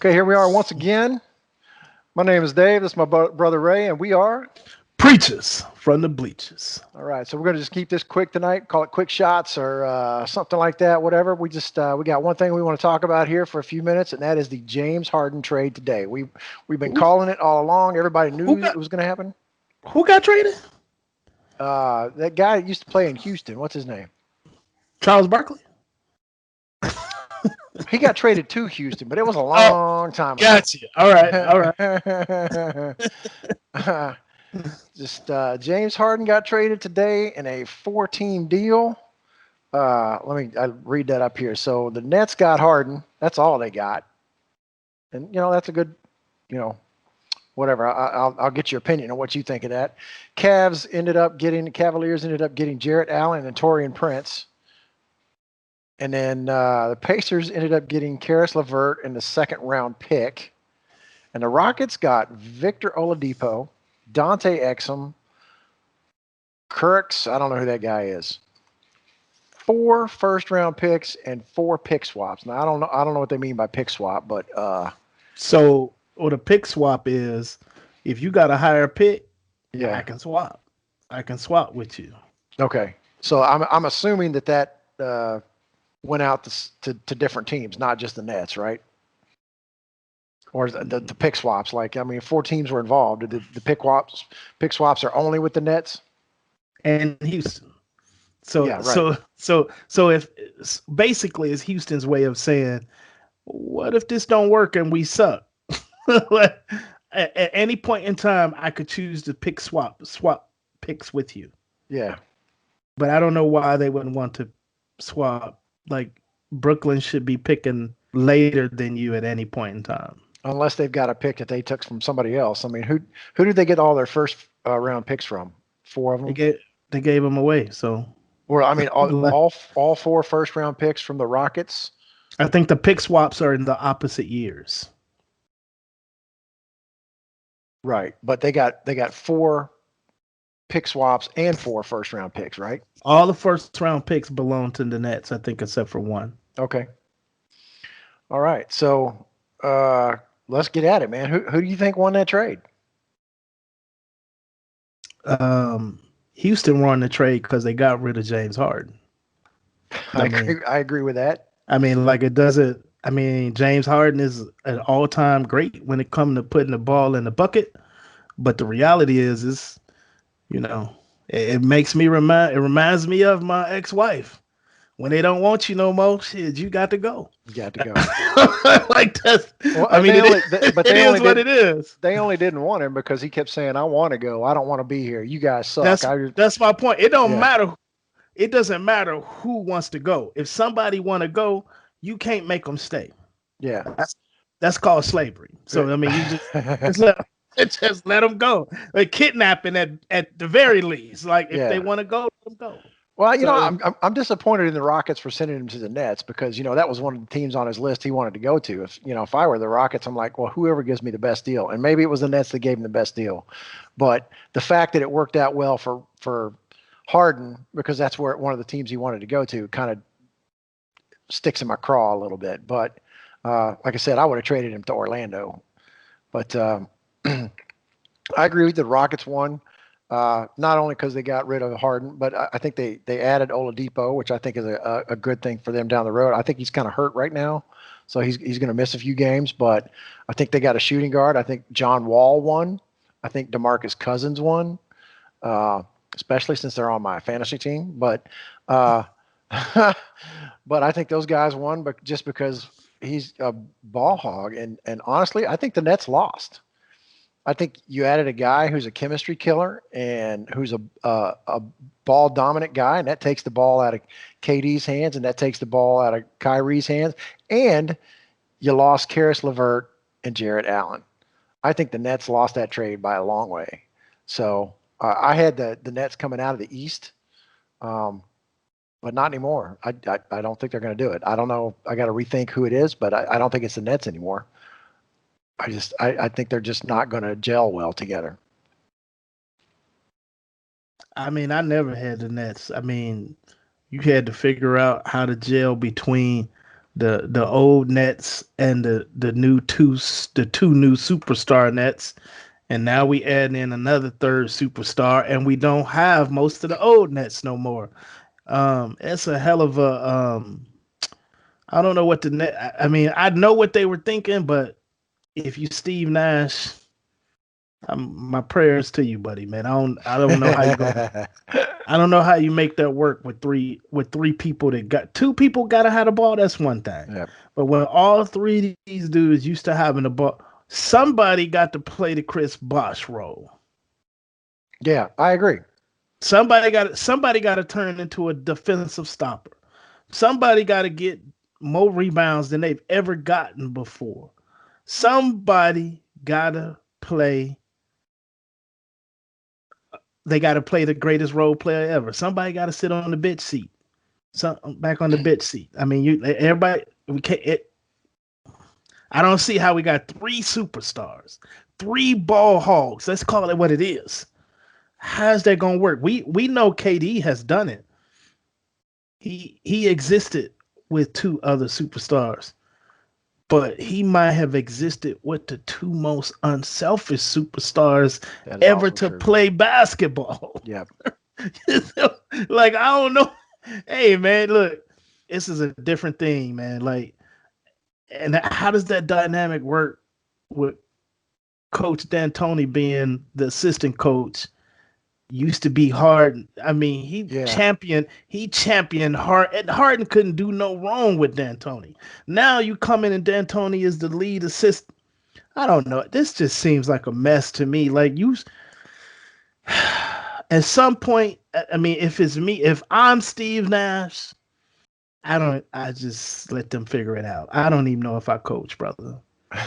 Okay, here we are once again. My name is Dave. This is my brother Ray, and we are. Preachers from the bleachers. All right, so we're going to just keep this quick tonight. Call it quick shots or something like that. Whatever. We got one thing we want to talk about here for a few minutes, and that is the James Harden trade today. We've been calling it all along. Everybody knew it was going to happen. Who got traded? That guy that used to play in Houston. What's his name? Charles Barkley. He got traded to Houston, but it was a Oh, long time ago. Gotcha. All right. James Harden got traded today in a 4-team deal. I read that up here. So the Nets got Harden. That's all they got, and that's a good, whatever. I'll get your opinion on what you think of that. Cavaliers ended up getting Jarrett Allen and Taurean Prince. And then the Pacers ended up getting Karis LeVert in the second-round pick. And the Rockets got Victor Oladipo, Dante Exum, Kirks, I don't know who that guy is. 4 first-round picks and 4 pick swaps. Now, I don't know what they mean by pick swap, but so what a pick swap is, if you got a higher pick, yeah, I can swap. I can swap with you. Okay. So I'm assuming that went out to different teams, not just the Nets, right? Or the pick swaps. 4 teams were involved. The pick swaps are only with the Nets and Houston. So yeah, right. so if basically it's Houston's way of saying, what if this don't work and we suck? At any point in time, I could choose to swap picks with you. Yeah. But I don't know why they wouldn't want to swap. Like, Brooklyn should be picking later than you at any point in time. Unless they've got a pick that they took from somebody else. I mean, who did they get all their first round picks from? 4 of them? They gave them away. So, or I mean, all 4 first round picks from the Rockets. I think the pick swaps are in the opposite years. Right, but they got 4 pick swaps and 4 first round picks, right? All the first round picks belong to the Nets, I think, except for 1. Okay. All right. So let's get at it, man. Who do you think won that trade? Houston won the trade because they got rid of James Harden. I agree with that. I mean, James Harden is an all-time great when it comes to putting the ball in the bucket. But the reality is it makes me it reminds me of my ex-wife. When they don't want you no more, shit, you got to go. You got to go. Like that. Well, I mean, what it is. They only didn't want him because he kept saying, "I want to go. I don't want to be here. You guys suck." That's my point. It don't matter. It doesn't matter who wants to go. If somebody want to go, you can't make them stay. Yeah, that's called slavery. So I mean, you just let them go. Like kidnapping at the very least. Like if they want to go, let them go. Well, I'm disappointed in the Rockets for sending him to the Nets because that was one of the teams on his list he wanted to go to. If I were the Rockets, I'm like, well, whoever gives me the best deal, and maybe it was the Nets that gave him the best deal, but the fact that it worked out well for Harden because that's where one of the teams he wanted to go to kind of sticks in my craw a little bit. But like I said, I would have traded him to Orlando, but I agree with the Rockets won. Not only because they got rid of Harden, but I think they added Oladipo, which I think is a good thing for them down the road. I think he's kind of hurt right now, so he's going to miss a few games. But I think they got a shooting guard. I think John Wall won. I think DeMarcus Cousins won, especially since they're on my fantasy team. But but I think those guys won, but just because he's a ball hog, and honestly, I think the Nets lost. I think you added a guy who's a chemistry killer and who's a ball dominant guy, and that takes the ball out of KD's hands and that takes the ball out of Kyrie's hands. And you lost Karis LeVert and Jarrett Allen. I think the Nets lost that trade by a long way. So I had the Nets coming out of the East, but not anymore. I don't think they're going to do it. I don't know. I got to rethink who it is, but I don't think it's the Nets anymore. I think they're just not going to gel well together. I mean, I never had the Nets. I mean, you had to figure out how to gel between the old Nets and the two new superstar Nets, and now we add in another third superstar, and we don't have most of the old Nets no more. It's a hell of a I don't know what the net. I mean, I know what they were thinking, but if you Steve Nash, my prayers to you, buddy, man. I don't know how you go. I don't know how you make that work with three people that got two people gotta have the ball. That's one thing. Yep. But when all three of these dudes used to having the ball, somebody got to play the Chris Bosh role. Yeah, I agree. Somebody got to turn into a defensive stopper. Somebody got to get more rebounds than they've ever gotten before. Somebody got to play. They got to play the greatest role player ever. Somebody got to sit on the bench seat. Back on the bench seat. I mean, everybody. We can't. I don't see how we got three superstars, three ball hogs. Let's call it what it is. How's that gonna work? We know KD has done it. He existed with two other superstars, but he might have existed with the two most unselfish superstars ever to play basketball. Yep. Like, I don't know. Hey man, look, this is a different thing, man. Like, and how does that dynamic work with Coach D'Antoni being the assistant coach? Used to be Harden. I mean, he championed Harden. Harden couldn't do no wrong with D'Antoni. Now you come in and D'Antoni is the lead assistant. I don't know. This just seems like a mess to me. Like, you, at some point, I mean, if it's me, if I'm Steve Nash, I just let them figure it out. I don't even know if I coach, brother.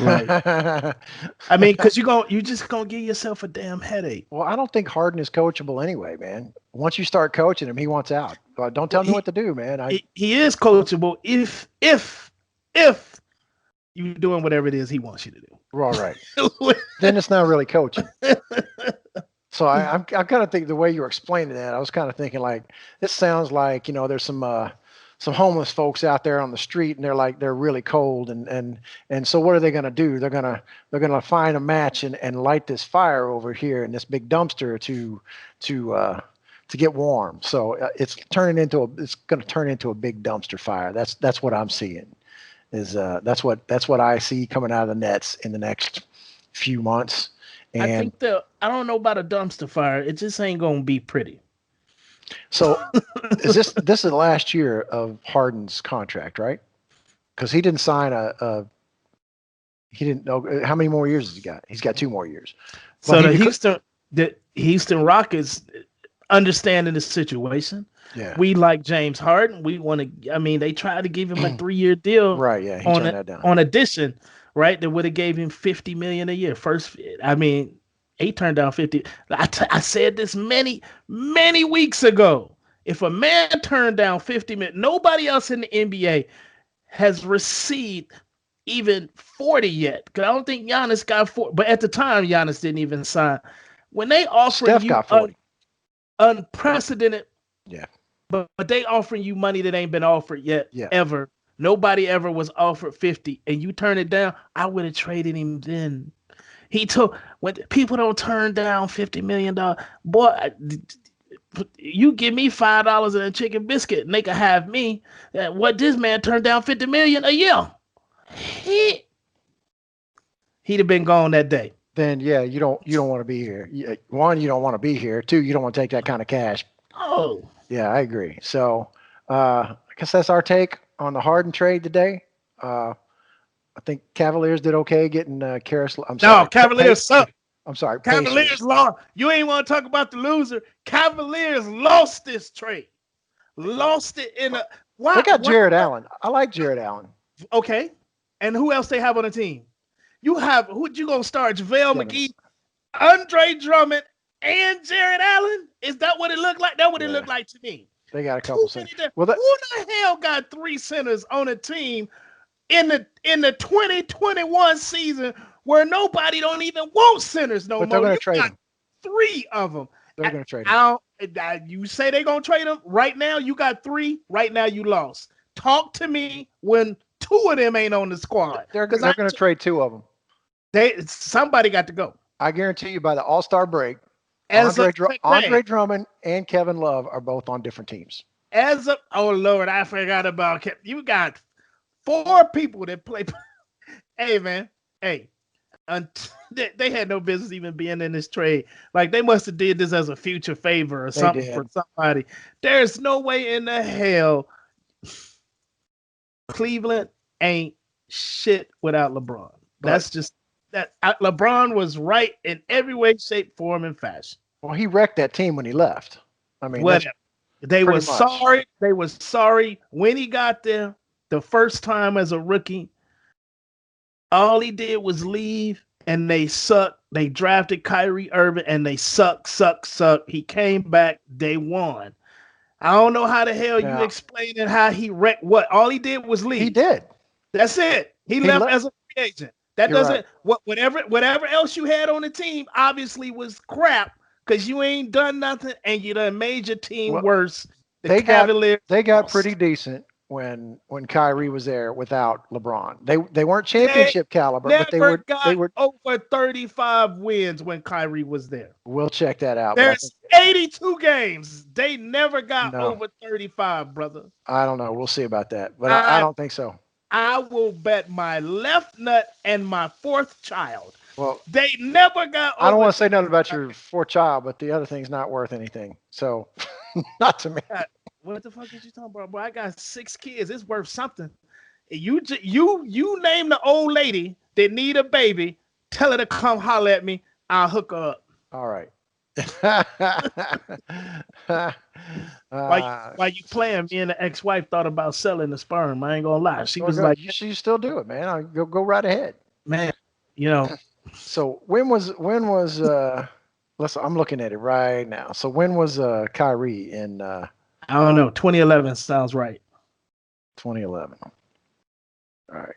Like, I mean, because you just gonna give yourself a damn headache. Well, I don't think Harden is coachable anyway, man. Once you start coaching him, he wants out. Don't tell me what to do, man. He is coachable if you're doing whatever it is he wants you to do. All right. Then it's not really coaching. So I'm kind of thinking the way you were explaining that, I was kind of thinking like, this sounds like, there's some homeless folks out there on the street, and they're really cold, and so what are they going to do? They're gonna find a match and light this fire over here in this big dumpster to get warm. So it's going to turn into a big dumpster fire. That's what I'm seeing. That's what I see coming out of the Nets in the next few months. And I think I don't know about a dumpster fire. It just ain't gonna be pretty. So this is the last year of Harden's contract, right? Because he didn't sign he didn't know how many more years has he got. He's got 2 more years. So the Houston Rockets understanding the situation. Yeah. We like James Harden. We want to. I mean, they tried to give him a 3-year deal. Right. Yeah. He turned that down. On addition, right? That would have gave him $50 million a year. I mean, he turned down 50. I said this many weeks ago. If a man turned down 50 million, nobody else in the NBA has received even 40 yet. Because I don't think Giannis got 40. But at the time, Giannis didn't even sign. When they offer Steph you got 40. Unprecedented, yeah, but they offering you money that ain't been offered yet, ever. Nobody ever was offered 50, and you turn it down. I would have traded him then. When people don't turn down $50 million, boy, you give me $5 and a chicken biscuit, and they can have me. What this man turned down $50 million a year. He'd have been gone that day. Then you don't want to be here. One, you don't want to be here. 2, you don't want to take that kind of cash. Oh, yeah, I agree. So I guess that's our take on the Harden trade today. I think Cavaliers did okay getting Karis. I'm sorry. No, Cavaliers suck. I'm sorry. Cavaliers lost. You ain't want to talk about the loser. Cavaliers lost this trade. Lost it in a. Why? They got Jared Allen. I like Jared Allen. Okay. And who else they have on the team? You have who you gonna start? JaVale McGee, Andre Drummond, and Jared Allen? Is that what it looked like? That's what it looked like to me. They got a couple centers. Who the hell got 3 centers on a team in the 2021 season where nobody don't even want centers no more? They're going to trade them. 3 of them. They're going to trade them. You say they're going to trade them right now? You got 3. Right now you lost. Talk to me when two of them ain't on the squad. They're going to trade two of them. Somebody got to go. I guarantee you by the All-Star break, As Andre Drummond and Kevin Love are both on different teams. Oh Lord, I forgot about Kevin. You got 4 people that play. Hey man, hey, they had no business even being in this trade. Like they must have did this as a future favor or something for somebody. There's no way in the hell Cleveland ain't shit without LeBron. That's just that. LeBron was right in every way, shape, form, and fashion. Well, he wrecked that team when he left. I mean, whatever. They were sorry. They were sorry when he got there the first time as a rookie. All he did was leave, and they sucked. They drafted Kyrie Irving, and they suck. He came back. They won. I don't know how the hell you explaining how he wrecked what. All he did was leave. He did. That's it. He left as a free agent. That doesn't whatever else you had on the team obviously was crap because you ain't done nothing and you done made your team worse. They got pretty decent when Kyrie was there without LeBron. They weren't championship caliber, but they were over 35 wins when Kyrie was there. We'll check that out. There's 82 games. They never got over 35, brother. I don't know. We'll see about that, but I don't think so. I will bet my left nut and my 4th child. Well, they never got over. I don't want to say nothing about your 4th child, but the other thing's not worth anything. So, not to me. What the fuck is you talking about, bro? I got 6 kids. It's worth something. You name the old lady that need a baby. Tell her to come holler at me. I'll hook her up. All right. While you playing, me and the ex-wife thought about selling the sperm. I ain't gonna lie. She was like, "You still do it, man. Go right ahead, man." You know. So when was I'm looking at it right now. So when was Kyrie in? I don't know. 2011 sounds right. 2011. All right.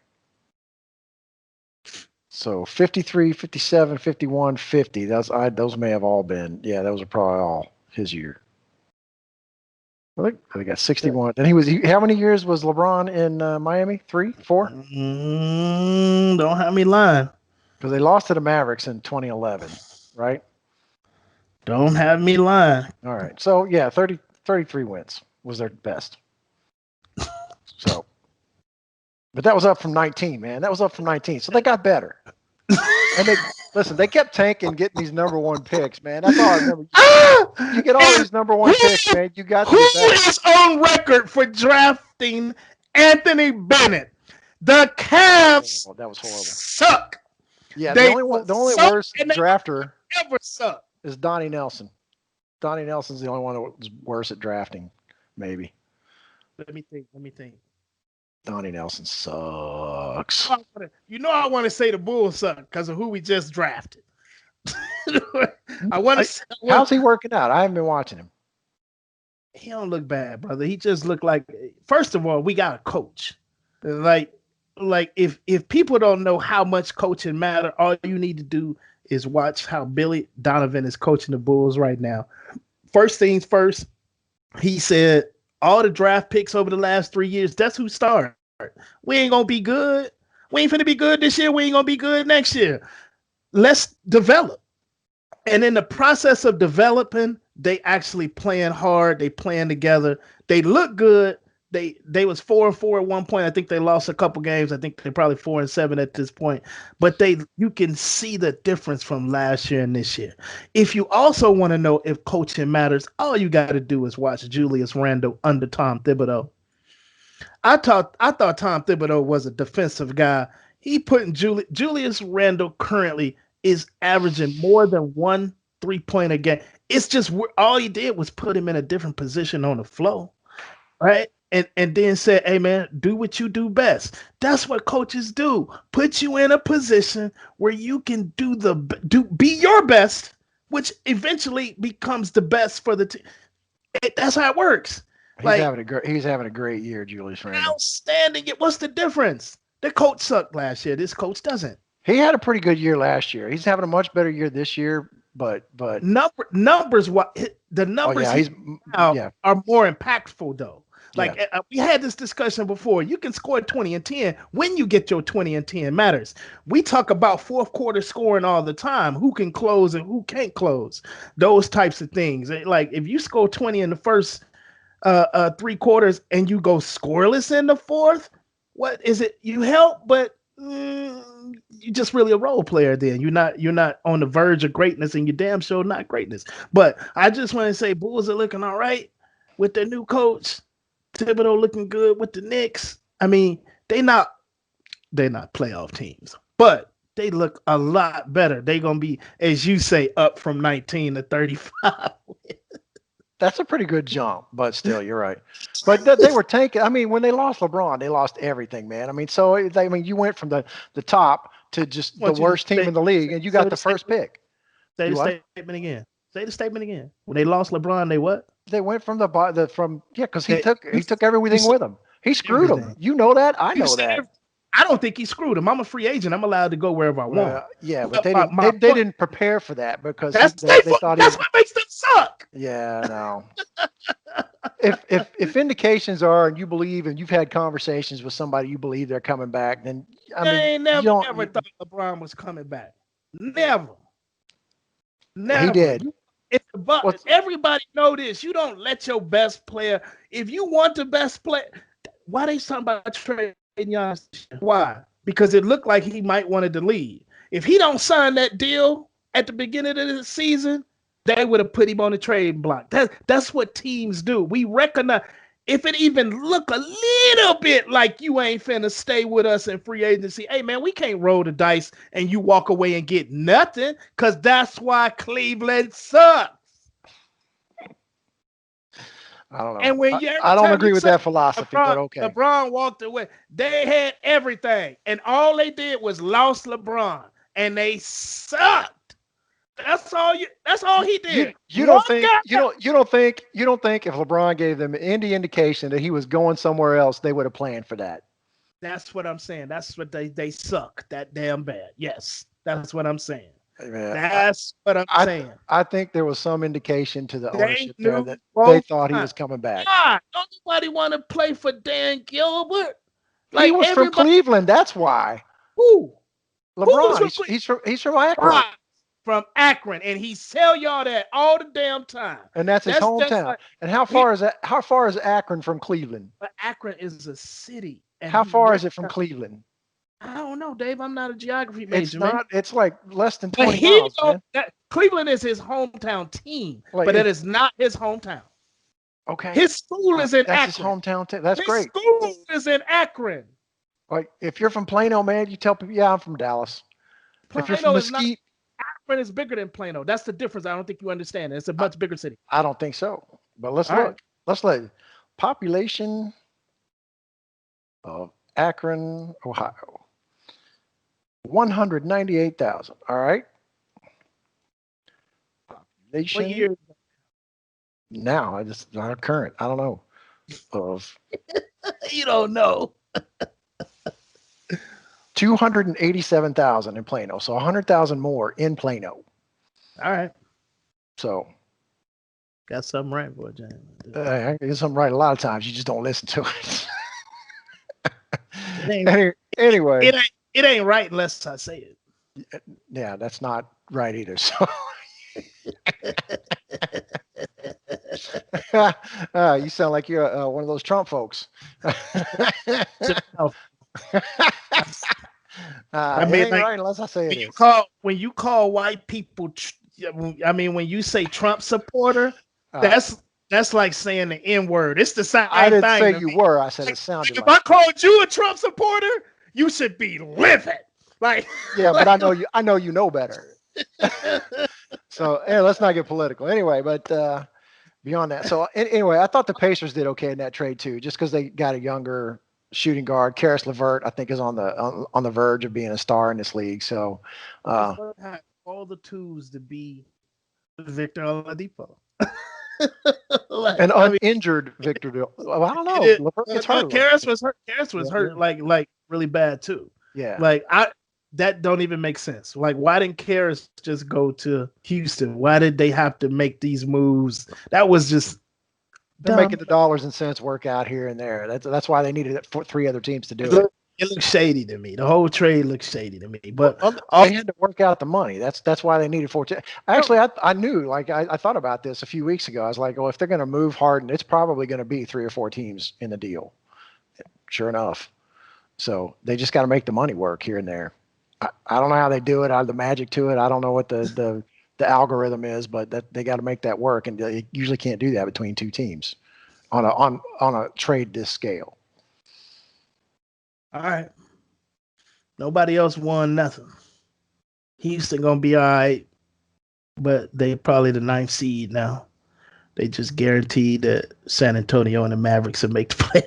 So 53, 57, 51, 50. Those may have all been. Yeah, those are probably all his year. I think got 61. And how many years was LeBron in Miami? 3, 4? Don't have me lying. Because they lost to the Mavericks in 2011, right? Don't have me lying. All right. So, yeah, 33 wins was their best. So, but that was up from 19, man. That was up from 19. So they got better. And they kept tanking, getting these number 1 picks, man. That's all I remember. You get all these number 1 picks, man. You got to get better. Who is on record for drafting Anthony Bennett? The Cavs that was horrible. Suck. Yeah, the only worst drafter ever suck is Donnie Nelson. Donnie Nelson's the only one that was worse at drafting, maybe. Let me think. Donnie Nelson sucks. I want to say the Bulls suck because of who we just drafted. How's he working out? I haven't been watching him. He don't look bad, brother. He just looked like. First of all, we got a coach. Like if people don't know how much coaching matter, all you need to do is watch how Billy Donovan is coaching the Bulls right now. First things first, he said all the draft picks over the last 3 years, that's who started. We ain't gonna be good. We ain't finna be good this year. We ain't gonna be good next year. Let's develop. And in the process of developing, they actually playing hard. They playing together. They look good. They was 4-4 at one point. I think they lost a couple games. I think they're probably 4-7 at this point. But you can see the difference from last year and this year. If you also want to know if coaching matters, all you got to do is watch Julius Randle under Tom Thibodeau. I thought Tom Thibodeau was a defensive guy. He putting Julius Randle currently is averaging more than 1 3-point a game. It's just all he did was put him in a different position on the floor, right? And then said, hey, man, do what you do best. That's what coaches do. Put you in a position where you can be your best, which eventually becomes the best for the team. That's how it works. He's having a great year, Julius Randle. Outstanding. What's the difference? The coach sucked last year. This coach doesn't. He had a pretty good year last year. He's having a much better year this year, but numbers. What the numbers are more impactful though. Like Yeah. we had this discussion before. You can score 20 and 10 when you get your 20 and 10 matters. We talk about fourth quarter scoring all the time. Who can close and who can't close? Those types of things. Like if you score 20 in the first 3 quarters and you go scoreless in the fourth, what is it? You help, but you're just really a role player. Then you're not on the verge of greatness, and you damn sure not greatness. But I just want to say, Bulls are looking all right with their new coach. Thibodeau looking good with the Knicks. I mean, they're not playoff teams, but they look a lot better. They're gonna be, as you say, up from 19 to 35. That's a pretty good jump, but still, you're right. But they were tanking. I mean, when they lost LeBron, they lost everything, man. I mean, so I mean, you went from the top to just the Want you to worst team in the league, and you say got the first pick. say You the what? statement again. Say the statement again. When they lost LeBron, they what? They went from from yeah, because They he took you everything said with him. He screwed them. everything. You know that. I You know said that. I don't think he screwed him. I'm a free agent. I'm allowed to go wherever I want. Well, yeah, but But they my, didn't. my They point, didn't prepare for that because that's they thought he that's was. what makes them suck. Yeah, no. If indications are, and you believe, and you've had conversations with somebody you believe they're coming back, then I mean, They ain't you never don't. ever thought LeBron was coming back. Never. He Never. did. It's about What's everybody know this. You don't let your best player. If you want the best player, why they talking about trading Giannis? Why? Because it looked like he might wanted to leave. If he don't sign that deal at the beginning of the season, they would have put him on the trade block. That's what teams do. We recognize if it even look a little bit like you ain't finna stay with us in free agency, hey man, we can't roll the dice and you walk away and get nothing, because that's why Cleveland sucks. I don't know. And when you every I don't time agree you with say that philosophy, but okay. LeBron walked away, they had everything, and all they did was lost LeBron, and they sucked. That's all he did. You One don't think guy. you don't think if LeBron gave them any indication that he was going somewhere else, they would have planned for that. That's what I'm saying. That's what they suck that damn bad. Yes, that's what I'm saying. Yeah, That's what I'm saying. I think there was some indication to the They ownership there knew that they both thought he was times. coming back. God, don't nobody want to play for Dan Gilbert. He Like was from everybody, Cleveland. That's why. who was LeBron. from He's from Akron, God, from Akron, and he tell y'all that all the damn time. and that's his That's just hometown. like And how he. far is that? How far is Akron from Cleveland? But Akron is a city, and How he far is it from recognized. Cleveland? I don't know, Dave. I'm not a geography It's major, man. not. It's like less than But 20 he miles, know man. that Cleveland is his hometown team, Like but it if is not his hometown. okay, His school is in that's his Akron. hometown. That's His great. school is in Akron. Like if you're from Plano, man, you tell people, yeah, I'm from Dallas. If you're from Plano is not. Mesquite, Akron is bigger than Plano. That's the difference. I don't think you understand. It's a I, much bigger city. I don't think so. But let's All right. look. Let's look. Population of Akron, Ohio, 198,000. All right. What Population year? now, I just not current. I don't know of You don't know. 287,000 in Plano. So 100,000 more in Plano. All right. So Got something right, boy, James. I get something right a lot of times. You just don't listen to it. It ain't, Anyway, it ain't right unless I say it. yeah, that's not right either. So you sound like you're one of those Trump folks. I It mean, ain't like right unless I say it when is. you call white people, I mean, when you say Trump supporter, Uh, that's like saying the N word. It's the same I didn't thing say to you me. were. I said Like, it sounded if like. I called you a Trump supporter, you should be livid. Like, Yeah, but like, I know you. I know you know better. So let's not get political. Anyway, but beyond that, so anyway, I thought the Pacers did okay in that trade too, just because they got a younger shooting guard. Karis LeVert, I think, is on the verge of being a star in this league. So, LeVert had all the tools to be Victor Oladipo. Like, an I mean, uninjured Victor. Well, I don't know. it, LeVert gets no, hurt a little Karis bit. was hurt. Karis was Yeah, hurt like really bad too. yeah. Like that don't even make sense. Like, why didn't Karis just go to Houston? Why did they have to make these moves? That was just They're making the dollars and cents work out here and there. That's why they needed three other teams to do it. It looks shady to me. The whole trade looks shady to me. But They had to work out the money. That's why they needed 14. Actually, I knew. Like I thought about this a few weeks ago. I was like, well, if they're going to move Harden, it's probably going to be 3 or 4 teams in the deal. Sure enough. So they just got to make the money work here and there. I don't know how they do it. I have the magic to it. I don't know what the algorithm is, but that they got to make that work, and they usually can't do that between 2 teams on a trade this scale. All right. Nobody else won nothing. Houston gonna be all right, but they probably the 9th seed now. They just guaranteed that San Antonio and the Mavericks will make the play.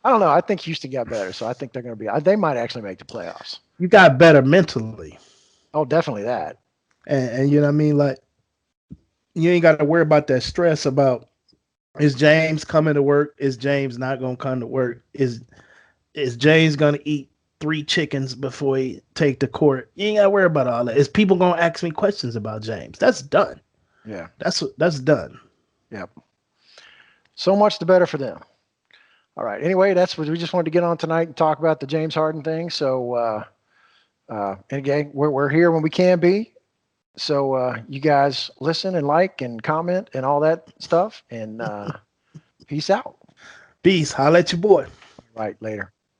I don't know. I think Houston got better, so I think they're going to be. They might actually make the playoffs. You got better mentally. Oh, definitely that. And you know what I mean? Like, you ain't got to worry about that stress about, is James coming to work? Is James not going to come to work? Is James going to eat 3 chickens before he take the court? You ain't got to worry about all that. Is people going to ask me questions about James? That's done. Yeah. That's done. Yep. So much the better for them. All right. Anyway, that's what we just wanted to get on tonight and talk about the James Harden thing. So, and again, we're here when we can be. So you guys listen and like and comment and all that stuff. And peace out. Peace. Holla at your boy. Right. Later.